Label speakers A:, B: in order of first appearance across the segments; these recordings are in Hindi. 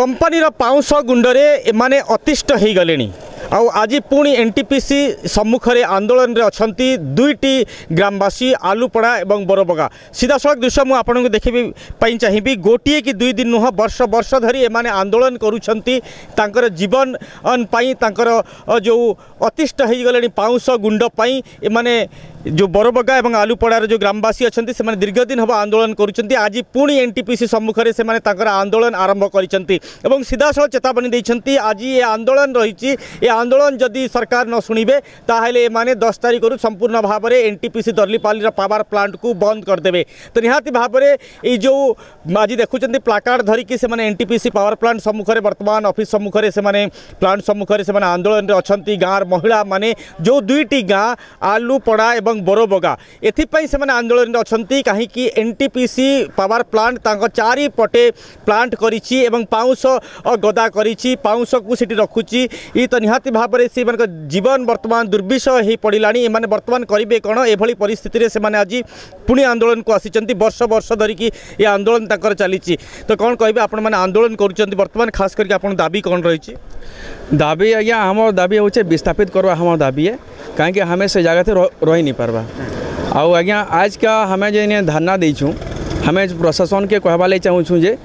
A: कंपनी पाउंश गुंडरे एमाने अतिष्ट हो गले आउ आज पुणी एनटीपीसी सम्मुख में आंदोलन अच्छा दुईटी ग्रामवासी आलूपड़ा और बरबगा सीधा सड़क दृश्य मुझे देखी चाहिए गोटे कि दुई दिन नुह वर्ष वर्ष धरी एमाने आंदोलन करुँच जीवन जो अतिष्ट हो गले पाउंश गुंड एमाने जो बरबगा और आलूपड़ार जो ग्रामवासी अच्छा से दीर्घ दिन हम आंदोलन करुँच आज पुणी एनटीपीसी सम्मुख में से आंदोलन आरंभ कर सीधा सड़क चेतावनी देते आज ये आंदोलन रही आंदोलन जदि सरकार न शुणे ताहले माने 10 तारिख संपूर्ण भाव में एनटीपीसी दर्लीपाली पावर प्लांट को बंद करदे। तो निहाती भाव में जो आज देखुं प्लाकार्ड धरिकी से एनटीपीसी पावर प्लांट सम्मुख में वर्तमान ऑफिस सम्मुख में प्लांट सम्मुख में आंदोलन अच्छा गाँव महिला माने जो दुईटी गाँ आलूपड़ा और बरबगा एथिपाई से आंदोलन अच्छा कहीं एनटीपीसी पावर प्लांट चारिपटे प्लांट करिछि एवं पाउंश गदा करिछि पाउंश को सेठी रखुछि ई तो निहाती भाव में से जीवन वर्तमान दुर्विषय हो पड़ा एमाने वर्तमान करेंगे कौन एभली परिस्थिति से आज पुणी आंदोलन को आसी वर्ष वर्ष धरिकी ये आंदोलन तक चली तो कौन कहे आपण मैंने आंदोलन कर वर्तमान खास करके आप दाबी कौन रही
B: दाबी आज्ञा हम दाबी हो विस्थापित करवा हम दाबी है कहीं हमें से जगह रही नहीं पार्बा आउ आज्ञा आज का हमें जो धरना देचु हमें प्रशासन के कहवा ले चाहूँ जे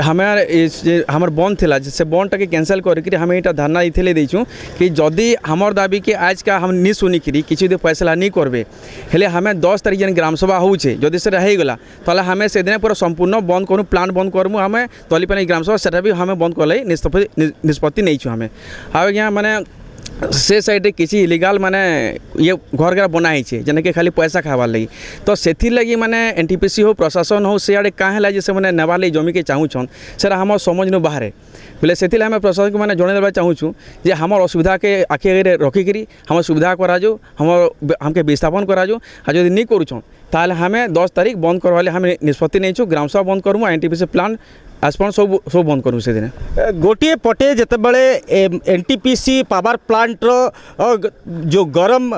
B: हमार बंद थिला से बंद टाके कैंसल करके हमें यहाँ धरना ये देचु कि जदि हमार दाबी के आज का हम नहीं शुणिकी किसी फैसला नहीं करबे हेले हमें 10 तारिख जन ग्रामसभा होचे जदि से होगला ताले हमें से दिन पूरा संपूर्ण बंद करूँ प्लांट बंद करमु हमें तलीपानी ग्रामसभा से भी हमें बंद कर निष्पत्ति नहीं हमें आज्ञा माने से साइड किसी इलीगल माने ये घर घर बनाई जेने कि खाली पैसा खावार लगी तो से लगी माने एनटीपीसी हो प्रशासन हो सियाड़े कहाँ है से मैंने नेबार लगी जमी के चाहून से हम समझ न बाहर बोले से आम प्रशासन को मैंने जनइबा चाहूँ जे हमार असुविधा के आखि आगे रखिकी हम सुविधा कराजो हमके विस्थापन कराजो आ जब नहीं करूँ ताल हमें 10 तारिख बंद करवाले हमें निष्पत्ति नहीं ग्रामसभा बंद करूँ एनटीपीसी प्लांट आसपास सब बंद करूँ से दिन
A: गोटे पटे जितेबाला एनटीपीसी पावर प्लांट जो गरम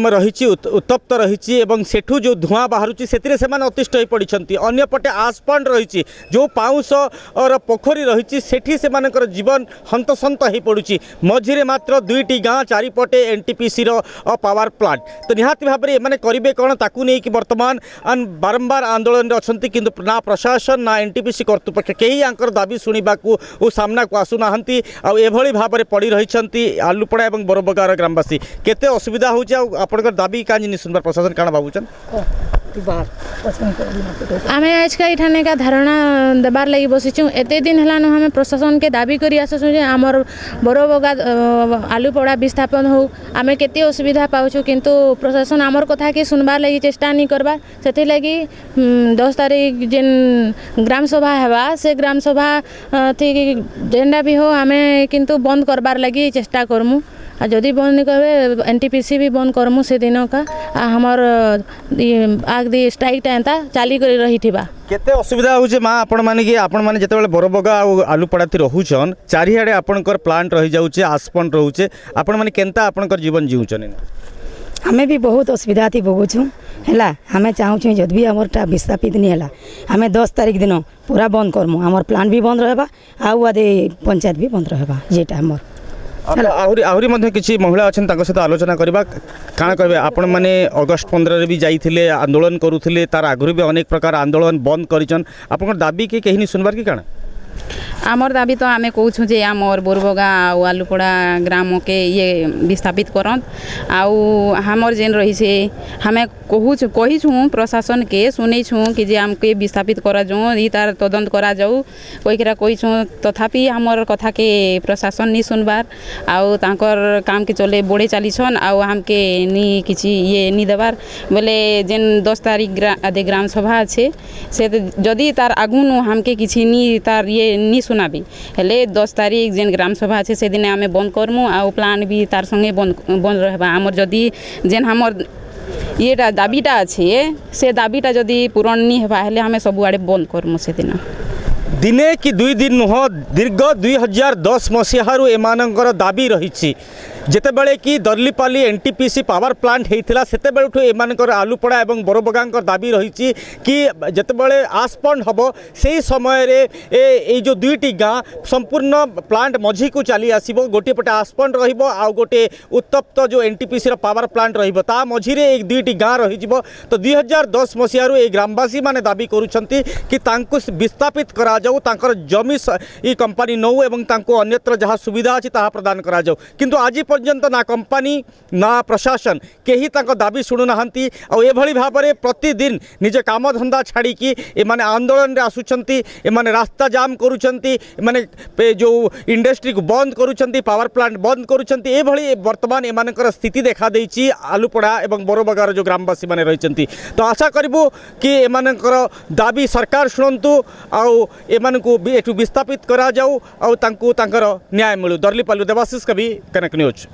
A: रही उत्तप्त रही सेठू जो धुआं बाहर से अतिष्ट हो पड़ती अंपटे आसपांड रही जो पाउंश और पोखरी रही से जीवन हंतसंत हो पड़ी मझे मात्र दुईटी गाँ चारिपटे एनटीपीसी पावर प्लांट तो निहाती भाव में करेंगे कौन ताकू नहीं कि वर्तमान बारंबार आंदोलन अच्छा किंतु ना प्रशासन ना एनटीपीसी कर्तृपक्ष कई आंकर दाबी शुणा को सामना को आसुना आभली भाव में पड़ी रही आलूपड़ा और बरबगार ग्रामवासी केते असुविधा होकर दाबी कहीं नहीं सुनबार प्रशासन काण भावुन
C: आम आज का इठाने का धारणा देबार लगी बसीचु एत दिन है हमें प्रशासन के दाबी कर आमर बरबगा आलूपड़ा विस्थापन हो आम केते असुविधा पाऊँ किंतु प्रशासन आमर कथा के सुनबार लगी चेष्टा नहीं करबार से लगी 10 तारिख जेन ग्राम सभा है से ग्राम सभा थी जेनटा भी हो आम किंतु बंद करबार लगी चेष्टा करमु आ जदि बंद नहीं करबे एनटीपीसी भी बंद करमु से दिन का हमार आग दी स्ट्राइक एंता चाली कर रही थिबा
A: केते असुविधा होचे माँ आपण माने कि आपण माने जेतेबेले बरबगा आ आलूपड़ा थी रहुछन चारिहाडे आपणकर प्लांट रही जाउचे आसपन रहुचे आपण माने केनता आपणकर जीवन जीउचन
D: हमें भी बहुत असुविधा थी भोगुछुँ है हमें चाहूँ जब भी हमारा विस्थापित नहीं है हमें 10 तारिख दिन पूरा बंद करमु हमार प्लांट भी बंद रहा आदि पंचायत भी बंद रहा जेटा हमार
A: आहरी किसी महिला अच्छा सहित आलोचना करवा काण कहे आपण मैंने अगस्ट 15 भी जाइए आंदोलन करुले तार आगु भी अनेक प्रकार आंदोलन बंद कर दाबी के कहीं नहीं सुनबार कि काण
E: आमर दाबी तो आमे कहूँ जे आमर बरबगा आलूपड़ा ग्राम के ये विस्थापित करत आमर जेन रही से हमें कहीछूँ प्रशासन के शुणुँ कि जे आमके विस्थापित करा जाऊँ ई तार तदंत करा जाऊ कहीकरा कहीछूँ तथापि आमर कथा के प्रशासन नहीं सुनबार आउ तांकर काम के चले बढ़े चलीछन आमके नी किसी ये नहीं देवार बोले जेन 10 तारिख आदि ग्राम सभा अच्छे से जदि तार आगुन हमके किसी नी तार ये नहीं सुनाबी हेले 10 तारिख जेन ग्राम सभा अच्छे से दिन आम बंद करमु आ प्लान भी तार संगे बंद रहा आमर जदि जेन हमर ये दाबीटा अच्छे से दाबीटा जदि पूरण नहीं हेबा हेले हमें सब आड़े बंद करमु से दिन
A: दिने कि 2 दिन नुह दीर्घ 2010 मसीहारू एमानंकर दाबी रही जेतेबेले कि दर्लीपाली एनटीपीसी पावर प्लांट होता सेतेबेलठू एमानकर आलुपड़ा और बरबगा दाबी रही कि जेतेबेले आसपंड हम से समय ये जो 2टी गाँ संपूर्ण प्लांट मझी को चली आसो गोटे पटे आसपंड रहा गोटे उत्तप्त जो एनटीपीसी पावर प्लांट रहा मझीरे 2टी गाँ रही तो 2010 मसीहारू ये ग्रामवासी माने दाबी करुछंती कि तांको विस्थापित करा जाऊ तांकर जमी ये कंपनी नौ एवं तांको अन्यत्र जहाँ सुविधा अच्छी ताहा प्रदान करा जाऊ किंतु आज पर्यंत ना कंपनी ना प्रशासन केही तांको दाबी शुणु नाहंती और एभली भाव में प्रतिदिन निजे काम धंदा छाड़ी एमाने आंदोलन रे आसुछंती एमाने रास्ता जाम करुछंती एमाने जो इंडस्ट्री को बंद करुछंती पावर प्लांट बंद करुछंती एभली वर्तमान एमानकर स्थिति देखा देइछि आलुपड़ा एवं बरबगार जो ग्रामवासी माने रहिछंती तो आशा करिबु कि एमानकर दाबी सरकार शुणंतु आउ एमानकु एठु विस्थापित करा जाऊ आउ तांको तांकर न्याय मिलू। दर्लीपाली देवाशीष कवि कनक न्यूज।